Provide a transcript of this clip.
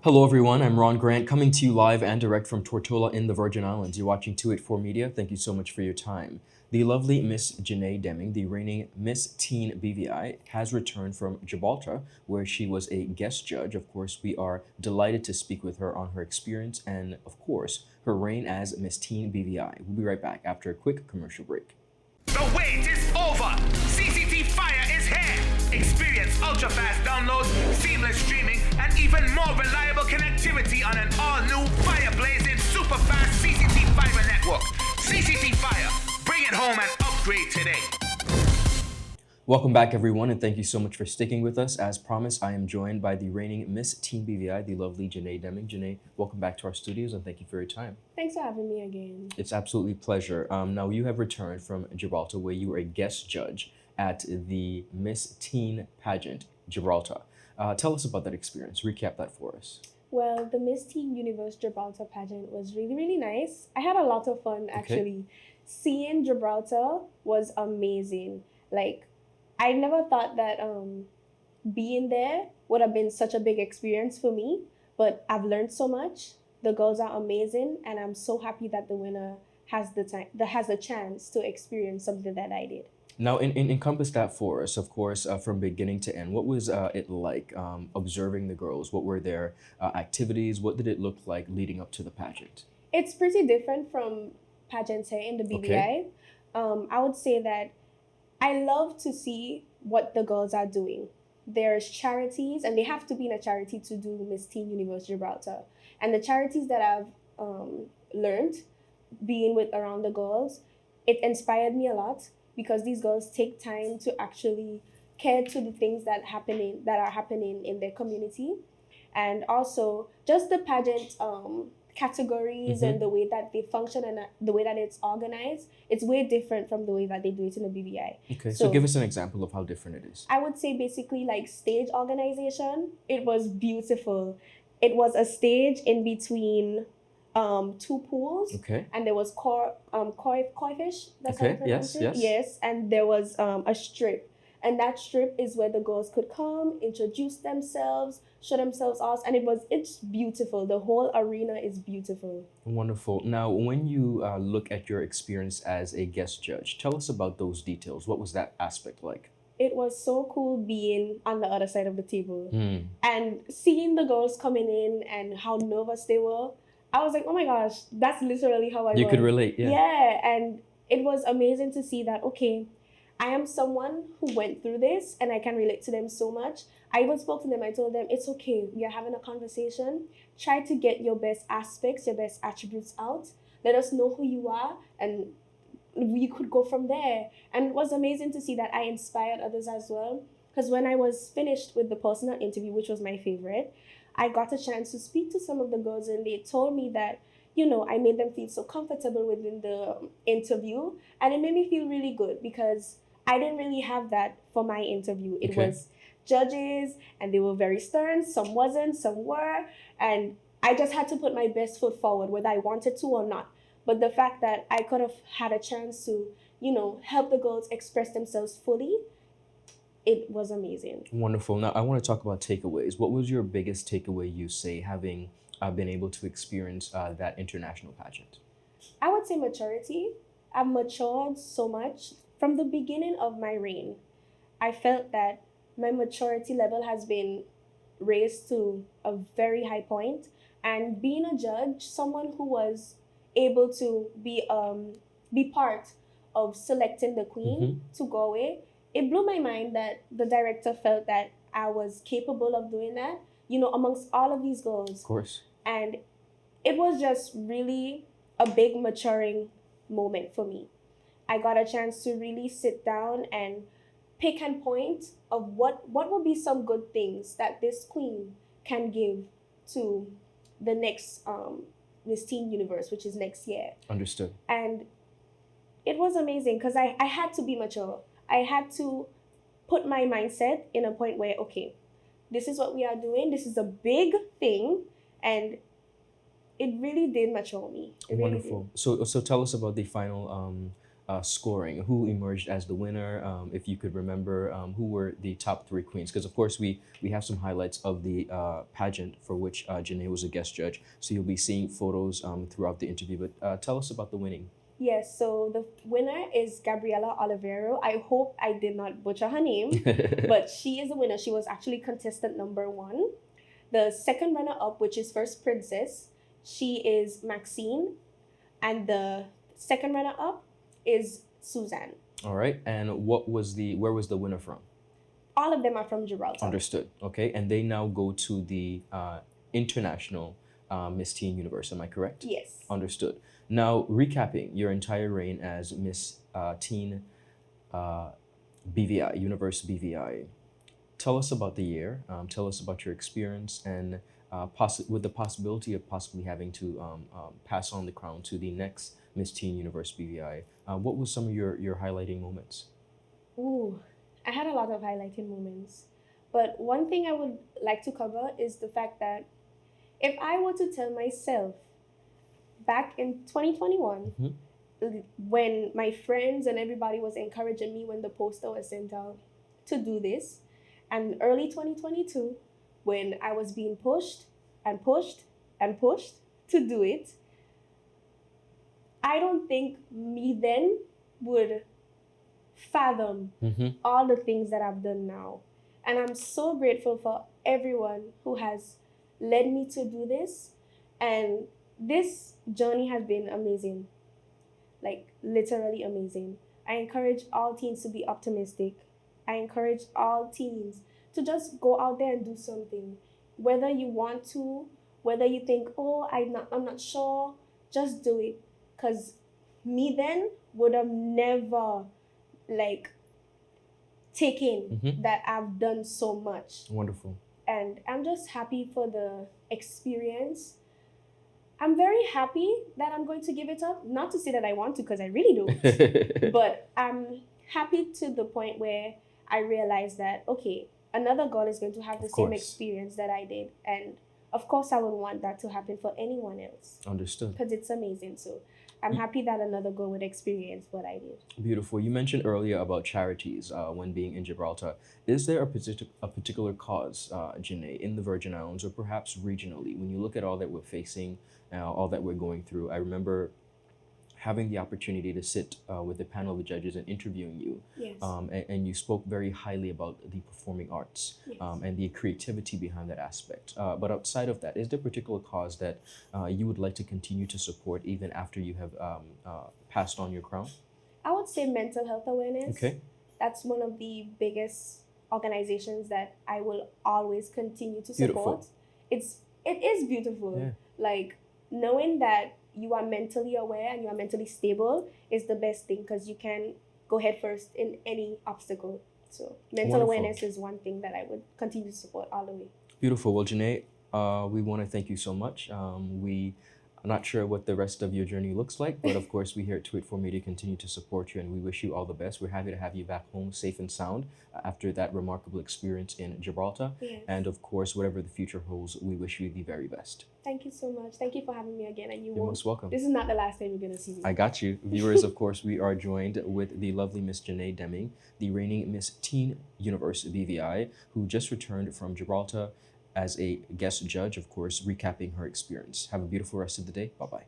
Hello, everyone. I'm Ron Grant, coming to you live and direct from Tortola in the Virgin Islands. You're watching 284 Media. Thank you so much for your time. The lovely Miss Janae Demming, the reigning Miss Teen BVI, has returned from Gibraltar, where she was a guest judge. Of course, we are delighted to speak with her on her experience and, of course, her reign as Miss Teen BVI. We'll be right back after a quick commercial break. The wait is over. CCT Fire is here. Experience ultra-fast downloads, seamless streaming, and even more reliable connectivity on an all-new fire-blazing super-fast CCT Fiber network. CCT Fire. Bring it home and upgrade today. Welcome back, everyone, and thank you so much for sticking with us. As promised, I am joined by the reigning Miss Teen BVI, the lovely Janae Demming. Janae, welcome back to our studios, and thank you for your time. Thanks for having me again. It's absolutely a pleasure. Now, you have returned from Gibraltar, where you were a guest judge at the Miss Teen pageant, Gibraltar. Tell us about that experience. Recap that for us. Well, the Miss Teen Universe Gibraltar pageant was really, really nice. I had a lot of fun, actually. Seeing Gibraltar was amazing. Like, I never thought that being there would have been such a big experience for me, but I've learned so much. The girls are amazing, and I'm so happy that the winner has the chance to experience something that I did. Now, encompass that for us, of course, from beginning to end. What was it like observing the girls? What were their activities? What did it look like leading up to the pageant? It's pretty different from pageants here in the BVI. I would say that I love to see what the girls are doing. There's charities, and they have to be in a charity to do Miss Teen Universe Gibraltar. And the charities that I've learned being with around the girls, it inspired me a lot because these girls take time to actually care to the things that are happening in their community. And also just the pageant categories and the way that they function and the way that it's organized, it's way different from the way that they do it in the BVI. Okay, so give us an example of how different it is. I would say basically like stage organization, it was beautiful. It was a stage in between two pools, and there was koi fish. That's how you pronounce it. Yes, and there was a strip, and that strip is where the girls could come, introduce themselves, show themselves off, and it's beautiful. The whole arena is beautiful. Wonderful. Now, when you look at your experience as a guest judge, tell us about those details. What was that aspect like? It was so cool being on the other side of the table and seeing the girls coming in and how nervous they were. I was like, oh my gosh, that's literally how I was. You could relate, yeah. Yeah, and it was amazing to see that, okay, I am someone who went through this and I can relate to them so much. I even spoke to them. I told them, it's okay. We are having a conversation. Try to get your best aspects, your best attributes out. Let us know who you are, and we could go from there. And it was amazing to see that I inspired others as well. Because when I was finished with the personal interview, which was my favorite, I got a chance to speak to some of the girls, and they told me that, I made them feel so comfortable within the interview, and it made me feel really good because I didn't really have that for my interview. It was judges, and they were very stern. Some wasn't, some were, and I just had to put my best foot forward, whether I wanted to or not. But the fact that I could have had a chance to, help the girls express themselves fully, it was amazing. Wonderful. Now, I want to talk about takeaways. What was your biggest takeaway, you say, having been able to experience that international pageant? I would say maturity. I've matured so much. From the beginning of my reign, I felt that my maturity level has been raised to a very high point. And being a judge, someone who was able to be part of selecting the queen to go away, it blew my mind that the director felt that I was capable of doing that, amongst all of these girls. Of course. And it was just really a big maturing moment for me. I got a chance to really sit down and pick and point of what would be some good things that this queen can give to the next Miss Teen Universe, which is next year. Understood. And it was amazing because I had to be mature. I had to put my mindset in a point where, okay, this is what we are doing. This is a big thing. And it really did mature me. It Wonderful. Really did. So tell us about the final scoring. Who emerged as the winner? If you could remember, who were the top three queens? Because of course we have some highlights of the pageant for which Janae was a guest judge. So you'll be seeing photos throughout the interview. But tell us about the winning. Yes, so the winner is Gabriela Olivero. I hope I did not butcher her name, but she is the winner. She was actually contestant number 1. The second runner-up, which is First Princess, she is Maxine. And the second runner-up is Suzanne. All right. And where was the winner from? All of them are from Gibraltar. Understood. Okay. And they now go to the international Miss Teen Universe. Am I correct? Yes. Understood. Now, recapping your entire reign as Miss Teen BVI, Universe BVI, tell us about the year. Tell us about your experience and with the possibility of possibly having to pass on the crown to the next Miss Teen Universe BVI. What was some of your highlighting moments? Ooh, I had a lot of highlighting moments. But one thing I would like to cover is the fact that if I were to tell myself back in 2021, when my friends and everybody was encouraging me when the poster was sent out to do this, and early 2022, when I was being pushed and pushed and pushed to do it, I don't think me then would fathom all the things that I've done now. And I'm so grateful for everyone who has led me to do this. And this journey has been amazing, like literally amazing. I encourage all teens to be optimistic. I encourage all teens to just go out there and do something. Whether you want to, whether you think, oh, I'm not sure, just do it. Because me then would have never taken that I've done so much. Wonderful. And I'm just happy for the experience. I'm very happy that I'm going to give it up. Not to say that I want to, because I really don't. But I'm happy to the point where I realize that, okay, another girl is going to have the same experience that I did. And of course, I would want that to happen for anyone else. Understood. Because it's amazing. So I'm happy that another girl would experience what I did. Beautiful. You mentioned earlier about charities when being in Gibraltar. Is there a particular cause, Janae, in the Virgin Islands or perhaps regionally? When you look at all that we're facing, all that we're going through, I remember having the opportunity to sit with the panel of the judges and interviewing you. Yes. And you spoke very highly about the performing arts and the creativity behind that aspect. But outside of that, is there a particular cause that you would like to continue to support even after you have passed on your crown? I would say mental health awareness. Okay. That's one of the biggest organizations that I will always continue to Beautiful. support. It is beautiful. Yeah. Like knowing that you are mentally aware and you are mentally stable is the best thing, because you can go head first in any obstacle. So mental Wonderful. awareness is one thing that I would continue to support all the way. Beautiful. Well, Janae, we want to thank you so much. I'm not sure what the rest of your journey looks like, but of course, we here at 284 Media continue to support you and we wish you all the best. We're happy to have you back home safe and sound after that remarkable experience in Gibraltar. Yes. And of course, whatever the future holds, we wish you the very best. Thank you so much. Thank you for having me again. And You're most welcome. This is not the last time you're going to see me. I got you. Viewers, of course, we are joined with the lovely Miss Janae Demming, the reigning Miss Teen Universe BVI, who just returned from Gibraltar as a guest judge, of course, recapping her experience. Have a beautiful rest of the day. Bye-bye.